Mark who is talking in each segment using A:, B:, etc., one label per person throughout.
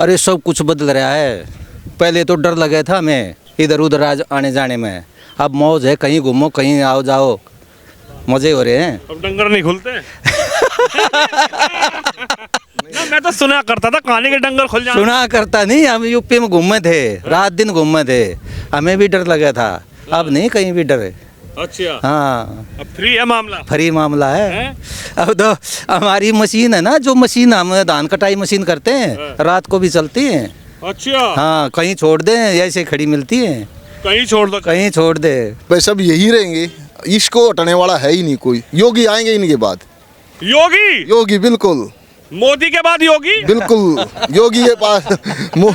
A: अरे सब कुछ बदल रहा है। पहले तो डर लगा था हमें इधर उधर आने जाने में, अब मौज है, कहीं घूमो कहीं आओ जाओ, मजे हो रहे हैं।
B: अब डंगर नहीं खुलते ना, मैं तो सुना करता था कहानी के डंगर खुल जाए।
A: सुना करता नहीं, हम यूपी में घूमे थे, रात दिन घूमे थे, हमें भी डर लगा था, अब नहीं कहीं भी डर है।
B: अच्छा,
A: हाँ
B: अब फ्री है मामला।
A: फ्री मामला है।
B: हैं?
A: अब तो हमारी मशीन है ना, जो मशीन हम धान कटाई मशीन करते हैं, रात को भी चलती है।
B: अच्छा,
A: हाँ कहीं छोड़ दे ऐसे खड़ी मिलती है,
B: कहीं छोड़ दो।
A: कहीं छोड़ दे।
C: भाई सब यही रहेंगे, इसको हटाने वाला है ही नहीं कोई। योगी आएंगे इनके बाद,
B: योगी
C: योगी बिल्कुल
B: मोदी के बाद योगी।
C: बिल्कुल योगी के पास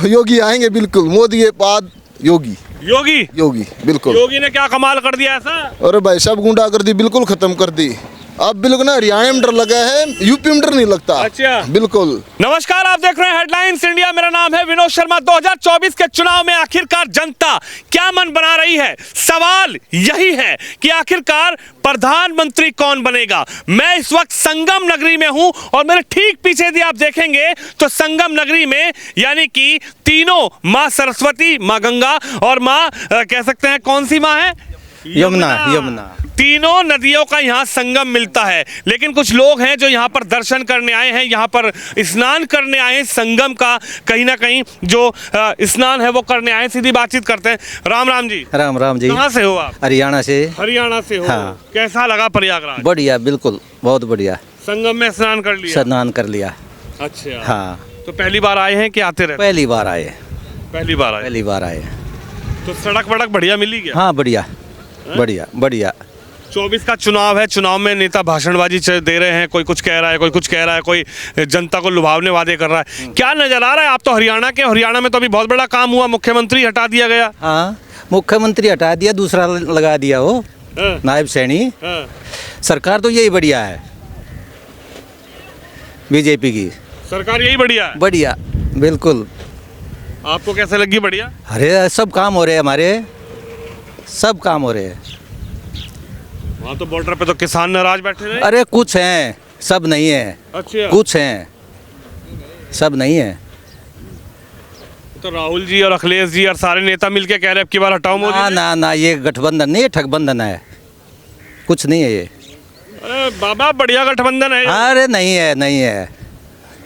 C: योगी आएंगे बिल्कुल, मोदी के बाद योगी
B: योगी
C: योगी बिल्कुल।
B: योगी ने क्या कमाल कर दिया ऐसा?
C: अरे भाई सब गुंडागर्दी बिल्कुल खत्म कर दी। अब बिल्कुल ना हरियाणा में डर लगा है, यूपी में डर नहीं लगता।
B: अच्छा।
C: बिल्कुल।
B: नमस्कार, आप देख रहे हैं हेडलाइंस इंडिया, मेरा नाम है विनोद शर्मा। 2024 के चुनाव में आखिरकार जनता क्या मन बना रही है, सवाल यही है कि आखिरकार प्रधानमंत्री कौन बनेगा। मैं इस वक्त संगम नगरी में हूं और मेरे ठीक पीछे यदि आप देखेंगे तो संगम नगरी में यानी कि तीनों माँ सरस्वती, माँ गंगा और माँ कह सकते हैं कौन सी माँ है,
A: यमुना।
B: तीनों नदियों का यहाँ संगम मिलता है। लेकिन कुछ लोग हैं जो यहाँ पर दर्शन करने आए हैं, यहाँ पर स्नान करने आए हैं, संगम का कहीं ना कहीं जो स्नान है वो करने आए। सीधी बातचीत करते हैं। राम राम जी।
A: राम राम जी।
B: कहाँ से हो आप?
A: हरियाणा से।
B: हरियाणा से हो।
A: हाँ।
B: कैसा लगा प्रयागराज?
A: बढ़िया, बिल्कुल बहुत बढ़िया।
B: संगम में स्नान कर लिया?
A: स्नान कर लिया।
B: अच्छा।
A: हाँ।
B: तो पहली बार आए हैं कि आते रहते?
A: पहली बार आए।
B: पहली बार आए।
A: पहली बार आए।
B: तो सड़क वड़क बढ़िया मिली क्या?
A: हाँ बढ़िया, बढ़िया बढ़िया।
B: 24 का चुनाव है, चुनाव में नेता भाषणबाजी दे रहे हैं, कोई कुछ कह रहा है, कोई कुछ कह रहा है, कोई जनता को लुभावने वादे कर रहा है। क्या नजर आ रहा है? आप तो हरियाणा के, हरियाणा में तो अभी बहुत बड़ा काम हुआ, मुख्यमंत्री हटा दिया गया।
A: हाँ मुख्यमंत्री हटा दिया, दूसरा लगा दिया वो नायब सैनी। सरकार तो यही बढ़िया है, बीजेपी की
B: सरकार यही बढ़िया है।
A: बढ़िया बिल्कुल।
B: आपको कैसे लगी? बढ़िया।
A: अरे सब काम हो रहे हैं हमारे, सब काम हो रहे हैं।
B: वहाँ तो बॉर्डर पे तो किसान नाराज बैठे रहे।
A: अरे कुछ हैं, सब नहीं है।
B: अच्छा।
A: कुछ हैं, सब नहीं है।
B: तो राहुल जी और अखिलेश जी और सारे नेता मिलके कह रहे हैं अब की बार हटाओ मोदी
A: ना
B: जी।
A: ना ना, ये गठबंधन नहीं है, ठगबंधन है, कुछ नहीं है ये।
B: अरे बाबा बढ़िया गठबंधन है।
A: अरे नहीं है, नहीं है,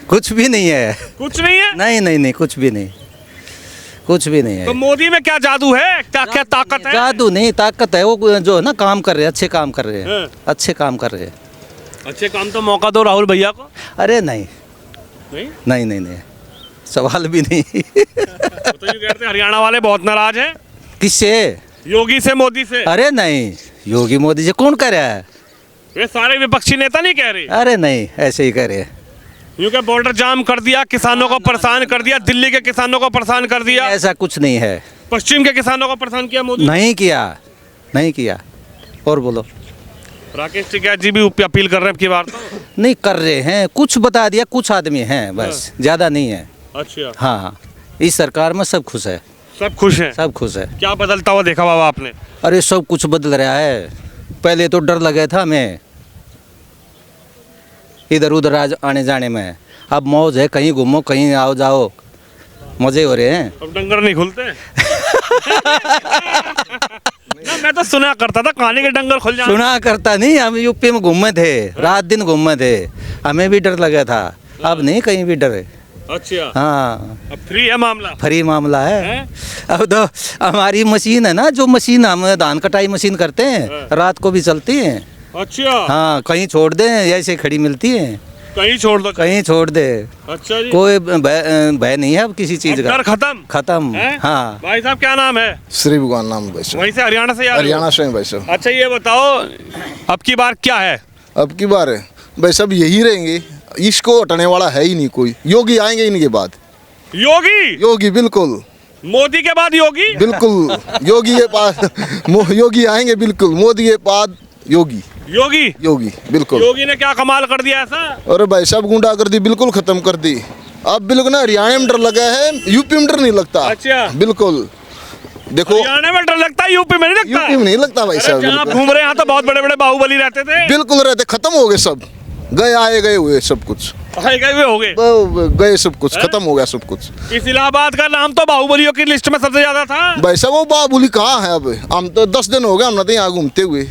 A: कुछ भी नहीं है।
B: कुछ नहीं है।
A: नहीं नहीं नहीं, कुछ भी नहीं, कुछ भी नहीं है।
B: तो मोदी में क्या जादू है, क्या क्या ताकत है?
A: जादू नहीं, ताकत है। वो जो है ना काम कर रहे हैं, अच्छे काम कर रहे हैं,
B: हाँ।
A: अच्छे काम कर रहे हैं।
B: अच्छे काम तो मौका दो राहुल भैया को।
A: अरे नहीं
B: नहीं
A: नहीं नहीं नहीं, सवाल भी नहीं।
B: तो ये कहते हैं हरियाणा वाले बहुत नाराज हैं।
A: किससे?
B: योगी से, मोदी से?
A: अरे नहीं, योगी मोदी से कौन कह रहा है?
B: ये सारे विपक्षी नेता नहीं कह रहे?
A: अरे नहीं, ऐसे ही कह रहे हैं।
B: यूं क्या बॉर्डर जाम कर दिया, किसानों को परेशान कर दिया, दिल्ली के किसानों को परेशान कर दिया,
A: ऐसा कुछ नहीं है।
B: पश्चिम के किसानों को परेशान किया मोदी?
A: नहीं किया, नहीं किया। और बोलो।
B: राकेश टिकैत जी भी अपील कर रहे हैं अब की बार तो?
A: नहीं कर रहे हैं, कुछ बता दिया, कुछ आदमी हैं बस, ज्यादा नहीं है।
B: अच्छा।
A: हाँ हाँ, इस सरकार में सब खुश है,
B: सब खुश हैं?
A: सब खुश है।
B: क्या बदलता हुआ देखा बाबा आपने?
A: अरे सब कुछ बदल रहा है। पहले तो डर लगा था हमें इधर उधर आने जाने में, अब मौज है, कहीं घूमो कहीं आओ जाओ, मजे हो रहे हैं।
B: अब डंगर नहीं खुलते ना, मैं तो सुना करता था कहानी के डंगर खुल जाए।
A: सुना करता नहीं, हम यूपी में घूमे थे, रात दिन घूमे थे, हमें भी डर लगा था, अब नहीं कहीं भी डर है।
B: अच्छा।
A: हाँ
B: अब फ्री है मामला।
A: फ्री मामला है।
B: हैं?
A: अब तो हमारी मशीन है ना, जो मशीन हम धान कटाई मशीन करते हैं, रात को भी चलती है।
B: अच्छा।
A: हाँ कहीं छोड़ दे ऐसे खड़ी मिलती है,
B: कहीं छोड़ दो।
A: कहीं छोड़ दे।
B: अच्छा जी।
A: कोई भय नहीं है अब किसी चीज
B: अब
A: का।
B: डर खत्म।
A: खत्म।
B: हैं?
A: हाँ
B: भाई साहब क्या नाम है?
C: श्री भगवान नाम भाई साहब।
B: वहीं से हरियाणा से आ रहे हो?
C: हरियाणा से हैं भाई साहब।
B: अच्छा ये बताओ अब की बार क्या है?
C: अब की बार भाई सब यही रहेंगे, इसको हटाने वाला है ही नहीं कोई। योगी आएंगे इनके बाद,
B: योगी
C: योगी बिल्कुल
B: मोदी के बाद योगी।
C: बिल्कुल योगी के पास योगी आएंगे बिल्कुल, मोदी के बाद योगी
B: योगी
C: योगी बिल्कुल।
B: योगी ने क्या कमाल कर दिया ऐसा?
C: अरे भाई सब गुंडागर्दी बिल्कुल खत्म कर दी। अब बिल्कुल ना हरियाणा में डर लगा है, यूपी में डर नहीं लगता।
B: अच्छा।
C: बिल्कुल देखो,
B: हरियाणा में डर लगता है, यूपी में नहीं लगता।
C: यूपी में नहीं लगता भाई
B: अरे
C: साहब।
B: जहाँ आप
C: बिल्कुल।
B: घूम रहे हैं यहाँ तो बहुत बड़े बड़े बाहुबली रहते थे।
C: बिल्कुल रहते, खत्म हो गए सब। गए आए गए हुए सब कुछ,
B: आए गए हुए हो गए।
C: गए सब कुछ, खत्म हो गया सब कुछ।
B: इस इलाहाबाद का नाम तो बाहुबलियों की लिस्ट में सबसे ज्यादा था।
C: भाई साहब वो बाबुली कहाँ है अब? हम तो 10 दिन हो गए, हमने तो यहाँ घूमते हुए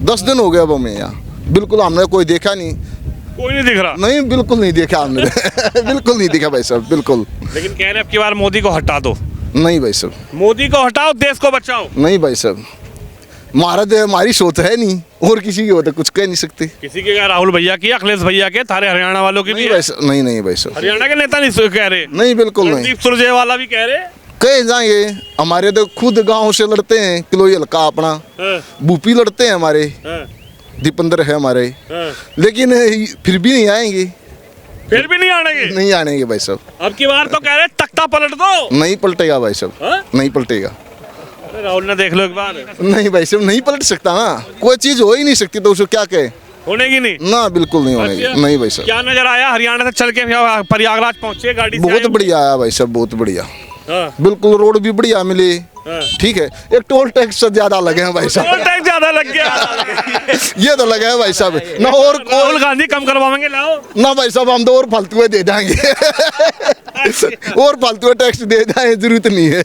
C: 10 दिन हो गए अब हमें यहाँ, बिल्कुल हमने कोई देखा नहीं।
B: कोई नहीं दिख रहा।
C: नहीं बिल्कुल नहीं देखा हमने बिल्कुल नहीं देखा भाई साहब, बिल्कुल।
B: लेकिन कह रहे अब की बार मोदी को हटा दो।
C: नहीं भाई साहब,
B: मोदी को हटाओ, देश को बचाओ।
C: नहीं भाई साहब, हमारी सोच है नहीं, और किसी की होता कुछ कह नहीं सकते।
B: किसी के क्या, राहुल भैया की, अखिलेश भैया के, थारे हरियाणा वालों की भी
C: नहीं
B: है?
C: भाई साहब, नहीं भाई साहब,
B: हरियाणा के नेता नहीं कह रहे?
C: नहीं बिल्कुल नहीं।
B: रणदीप सुरजेवाला भी कह रहे।
C: कहे जाएंगे, हमारे तो खुद गांव से लड़ते हैं, किलोई हल्का अपना
B: हाँ,
C: बूपी लड़ते हैं हमारे,
B: हाँ,
C: दीपेंद्र है हमारे,
B: हाँ।
C: लेकिन फिर भी नहीं आएंगे।
B: फिर भी नहीं आनेंगे?
C: नहीं आनेंगे भाई साहब,
B: अब की बार तो कह रहे तख्ता पलट दो।
C: नहीं पलटेगा भाई साहब,
B: हाँ?
C: नहीं पलटेगा।
B: अरे राहुल ने देख लो एक बार,
C: नहीं भाई साहब, नहीं पलट सकता ना, कोई चीज हो ही नहीं सकती तो उसको क्या कहे।
B: होने की नहीं।
C: ना बिल्कुल नहीं होने
B: अच्छा।
C: की, नहीं भाई साहब।
B: क्या नजर आया? हरियाणा से चल के प्रयागराज पहुंचे गाड़ी से?
C: बहुत
B: आए?
C: बढ़िया आया भाई साहब, बहुत बढ़िया,
B: हाँ,
C: बिल्कुल रोड भी बढ़िया मिले।
B: हाँ।
C: ठीक है, एक टोल टैक्स से ज्यादा लगे हैं भाई
B: टोल
C: साहब,
B: टैक्स ज्यादा लग गया।
C: ये तो लगे हैं भाई साहब ना, और
B: राहुल गांधी कम करवाएंगे, लाओ।
C: ना भाई साहब, हम तो और फालतू दे देंगे और फालतू टैक्स दे दें, जरूरत नहीं है।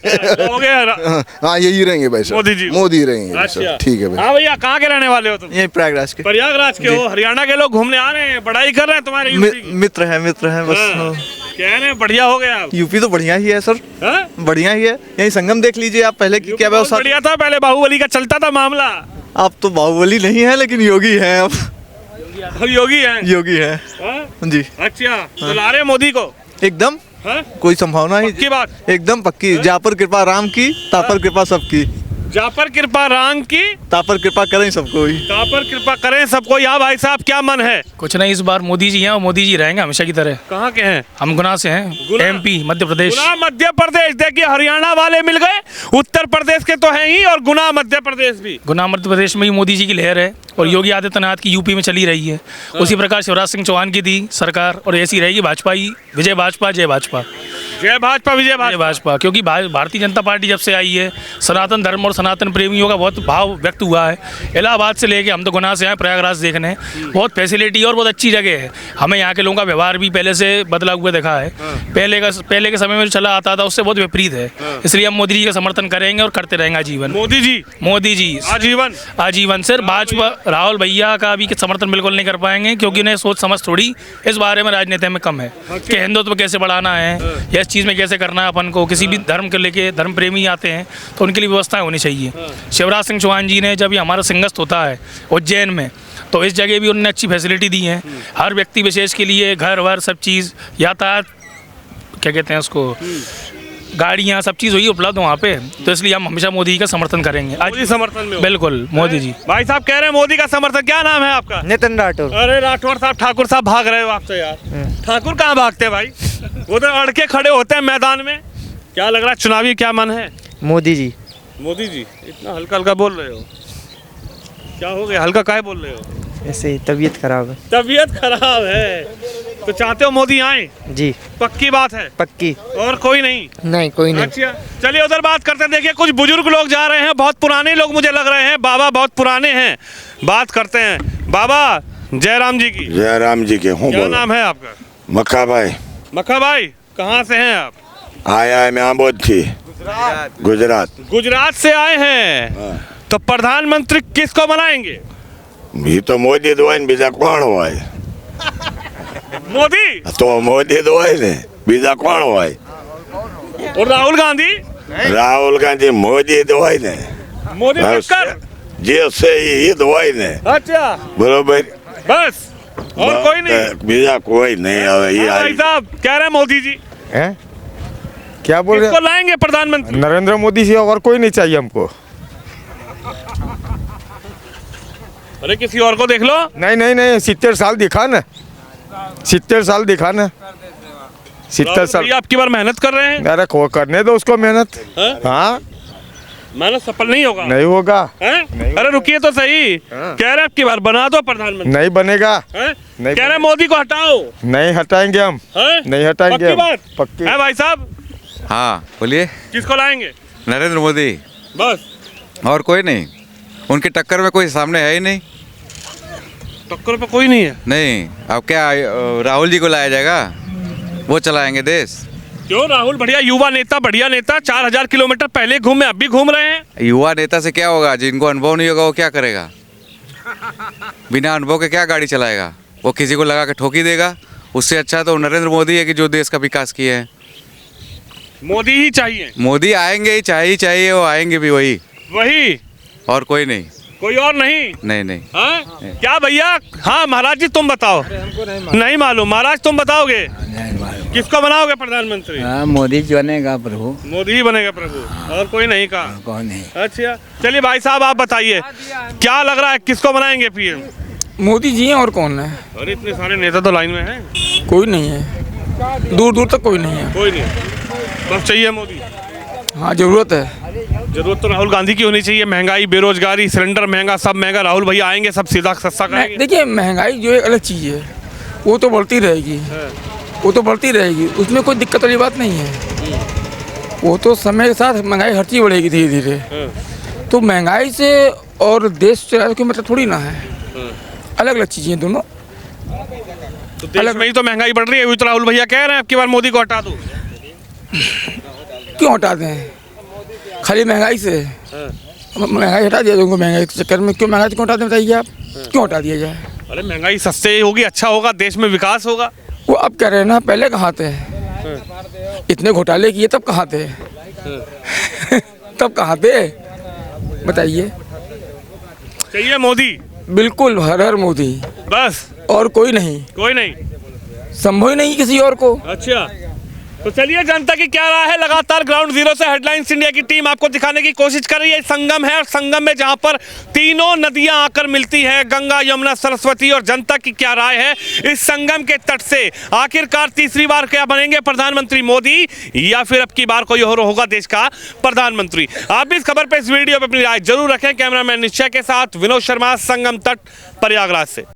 B: हो गया।
C: हाँ यही रहेंगे भाई साहब,
B: मोदी जी।
C: मोदी रहेंगे भाई साहब,
B: अच्छा,
C: ठीक है भाई।
B: हाँ भैया, कहाँ के रहने वाले हो तुम?
D: यही प्रयागराज के
B: प्रयागराज के हो? हरियाणा के लोग घूमने आ रहे हैं, पढ़ाई कर रहे हैं तुम्हारे यूपी की?
D: मित्र है बस।
B: हाँ। कह रहे हैं बढ़िया हो गया।
D: यूपी तो बढ़िया ही है सर,
B: हाँ?
D: बढ़िया ही है। यही संगम देख लीजिए आप, पहले की क्या
B: बहुत
D: व्यवस्था।
B: बढ़िया था, पहले बाहुबली का चलता था मामला।
D: आप तो बाहुबली नहीं है लेकिन योगी है अब।
B: अब योगी है।
D: योगी है
B: हाँ?
D: जी,
B: अच्छा, तो ला रहे मोदी को?
D: एकदम
B: हाँ?
D: कोई संभावना ही
B: पक्की बात?
D: एकदम पक्की। जा पर कृपा राम की, ता पर कृपा सबकी।
B: जा पर कृपा राम की,
D: ता पर कृपा करें सबको ही।
B: ता पर कृपा करें सबको। यहाँ भाई साहब क्या मन है?
E: कुछ नहीं, इस बार मोदी जी हैं और मोदी जी रहेंगे हमेशा की तरह।
B: कहाँ के हैं?
E: हम गुना से हैं,
B: गुना?
E: एमपी मध्य प्रदेश।
B: गुना मध्य प्रदेश। देखिए, हरियाणा वाले मिल गए, उत्तर प्रदेश के तो हैं ही, और गुना मध्य प्रदेश भी।
E: गुना मध्य प्रदेश में ही मोदी जी की लहर है और योगी आदित्यनाथ की यूपी में चली रही है। उसी प्रकार शिवराज सिंह चौहान की थी सरकार, और ऐसी रहेगी भाजपा ही। विजय भाजपा, जय भाजपा।
B: जय भाजपा, विजय
E: जय
B: भाजपा।
E: भाजपा, क्योंकि भारतीय जनता पार्टी जब से आई है, सनातन धर्म और सनातन प्रेमियों का बहुत भाव व्यक्त हुआ है। इलाहाबाद से लेके हम तो गुना से आए प्रयागराज देखने, बहुत फैसिलिटी और बहुत अच्छी जगह है। हमें यहाँ के लोगों का व्यवहार भी पहले से बदला हुआ देखा है। पहले के समय में जो चला आता था उससे बहुत विपरीत है। इसलिए हम मोदी जी का समर्थन करेंगे और करते रहेंगे आजीवन। मोदी जी
B: आजीवन।
E: आजीवन। सिर्फ भाजपा राहुल भैया का भी समर्थन बिल्कुल नहीं कर पाएंगे, क्योंकि उन्हें सोच समझ थोड़ी इस बारे में राजनीति में कम है कि हिंदुत्व कैसे बढ़ाना है या इस चीज़ में कैसे करना है अपन को। किसी भी धर्म के लेके धर्म प्रेमी आते हैं तो उनके लिए व्यवस्थाएं होनी चाहिए। शिवराज सिंह चौहान जी ने जब ये हमारा सिंगस्त होता है उज्जैन में, तो इस जगह भी उन्होंने अच्छी फैसिलिटी दी है हर व्यक्ति विशेष के लिए, घर वर सब चीज़, यातायात क्या कहते हैं उसको, गाड़ियाँ सब चीज़ हुई उपलब्ध वहाँ पे। तो इसलिए हम हमेशा मोदी का समर्थन करेंगे।
B: मोदी समर्थन में हो?
E: बिल्कुल मोदी जी।
B: भाई साहब कह रहे हैं मोदी का समर्थन। क्या नाम है आपका?
D: नितिन राठौर।
B: अरे राठौर साहब, ठाकुर साहब भाग रहे हो आप तो यार। ठाकुर कहाँ भागते हैं भाई, वो तो अड़ के खड़े होते हैं मैदान में। क्या लग रहा है, चुनावी क्या मन है?
D: मोदी जी।
B: मोदी जी। इतना हल्का हल्का बोल रहे हो, क्या हो गया? हल्का काहे बोल रहे हो?
D: ऐसे ही तबीयत खराब है।
B: तबीयत खराब है तो चाहते हो मोदी आए?
D: जी
B: पक्की बात है?
D: पक्की।
B: और कोई नहीं?
D: नहीं कोई
B: अच्छा, चलिए उधर बात करते हैं। देखिए, कुछ बुजुर्ग लोग जा रहे हैं, बहुत पुराने लोग मुझे लग रहे हैं, बाबा बहुत पुराने हैं। बात करते हैं। बाबा जयराम जी की।
F: जयराम जी के हूँ।
B: क्या
F: बोलो।
B: नाम है आपका?
F: मक्का भाई।
B: मक्का भाई, कहाँ से हैं आप?
F: आया है मैं आबोद थी, गुजरात।
B: गुजरात से आए हैं। तो प्रधानमंत्री किसको बनाएंगे?
F: ये तो मोदी दोइन बीजा कौन हुआ है?
B: मोदी।
F: तो मोदी दोइन है, बीजा कौन हुआ है?
B: और राहुल गांधी?
F: राहुल गांधी मोदी दोइन है।
B: मोदी टक्कर?
F: जी से ये दोइन है।
B: अच्छा,
F: बरोबर।
B: बस और कोई नहीं?
F: बीजा कोई नहीं है। ये
B: भाई साहब कह रहे हैं मोदी जी।
G: हैं? क्या बोल रहे
B: किसको लाएंगे प्रधानमंत्री?
G: हैं? नरेंद्र मोदी से और कोई नहीं चाहिए हमको।
B: अरे किसी और को देख लो।
G: नहीं नहीं नहीं, 70 साल दिखा ना, 70 साल दिखा ना, 70 साल।
B: भैया आपकी बार मेहनत कर रहे हैं।
G: अरे खो करने दो उसको मेहनत।
B: हैं?
G: हाँ
B: मेहनत सफल नहीं होगा।
G: नहीं होगा।
B: हैं? अरे रुकिए तो सही। कह रहे हैं आपकी बार बना दो प्रधानमंत्री।
G: नहीं बनेगा।
B: हैं?
G: नहीं
B: कह रहे हैं मोदी को हटाओ।
G: नहीं हटाएंगे हम।
B: हैं?
G: नहीं हटाएंगे
B: पक्की
G: हम।
B: बात?
G: पक्की।
B: है भाई साहब?
H: हाँ बोलिए।
B: किसको लाएंगे?
H: नरेंद्र मोदी,
B: बस।
H: और कोई नहीं, उनकी टक्कर में कोई सामने है ही नहीं।
B: टक्कर पे कोई नहीं है।
H: नहीं, अब क्या राहुल जी को लाया जाएगा, वो चलाएंगे देश।
B: क्यों? राहुल बढ़िया युवा नेता, बढ़िया नेता, 4000 किलोमीटर पहले घूमे, अब भी घूम रहे हैं।
H: युवा नेता से क्या होगा? जिनको अनुभव नहीं होगा वो क्या करेगा? बिना अनुभव के क्या गाड़ी चलाएगा? वो किसी को लगा के ठोकी देगा। उससे अच्छा तो नरेंद्र मोदी है कि जो देश का विकास किए हैं।
B: मोदी ही चाहिए।
H: मोदी आएंगे ही, चाहिए वो आएंगे भी
B: वही,
H: और कोई नहीं।
B: कोई और नहीं।
H: नहीं।
B: हाँ? क्या भैया? हाँ महाराज जी तुम बताओ। नहीं मालूम। महाराज तुम बताओगे किसको बनाओगे प्रधानमंत्री?
I: मोदी जी बनेगा प्रभु।
B: मोदी ही बनेगा प्रभु, और कोई नहीं का?
I: कौन नहीं।
B: अच्छा चलिए भाई साहब आप बताइए क्या लग रहा है, किसको बनाएंगे पीएम?
J: मोदी जी हैं, और कौन है?
B: अरे इतने सारे नेता तो लाइन में हैं।
J: कोई नहीं है, दूर दूर तक कोई नहीं है।
B: कोई नहीं, बस चाहिए मोदी।
J: हाँ जरूरत है।
B: जरूरत तो राहुल गांधी की होनी चाहिए। महंगाई, बेरोजगारी, सिलेंडर महंगा, सब महंगा। राहुल भैया आएंगे, सब सीधा सस्ता करेंगे।
J: देखिए महंगाई जो एक अलग चीज़ है, वो तो बढ़ती रहेगी, वो तो बढ़ती रहेगी, उसमें कोई दिक्कत वाली बात नहीं है। वो तो समय के साथ महंगाई हर चीज़ बढ़ेगी धीरे धीरे। तो महंगाई से और देश चलाने की मतलब थोड़ी ना है, अलग अलग चीज़ें दोनों।
B: तो देश में ही तो महंगाई बढ़ रही है, तो राहुल भैया कह रहे हैं अब की बार मोदी को हटा दो।
J: क्यों हटा दें? खाली महंगाई से महंगाई हटा दिया उनको, महंगाई के चक्कर में क्यों महंगाई क्यों हटा दें बताइए आप? क्यों हटा दिया जाए?
B: अरे महंगाई सस्ते होगी, अच्छा होगा, देश में विकास होगा।
J: वो अब कह रहे हैं ना, पहले कहाँ थे? इतने घोटाले किए तब कहाँ थे? तब कहाँ थे बताइए?
B: चाहिए मोदी,
J: बिल्कुल हर हर मोदी,
B: बस
J: और कोई नहीं।
B: कोई नहीं,
J: संभव ही नहीं किसी और को।
B: अच्छा तो चलिए जनता की क्या राय है, लगातार ग्राउंड जीरो से हेडलाइंस इंडिया की टीम आपको दिखाने की कोशिश कर रही है। संगम है, और संगम में जहां पर तीनों नदियां आकर मिलती है, गंगा, यमुना, सरस्वती, और जनता की क्या राय है इस संगम के तट से? आखिरकार तीसरी बार क्या बनेंगे प्रधानमंत्री मोदी, या फिर अब की बार कोई और होगा देश का प्रधानमंत्री? आप भी इस खबर पर, इस वीडियो पर अपनी राय जरूर रखें। कैमरामैन निश्चय के साथ विनोद शर्मा, संगम तट, प्रयागराज से।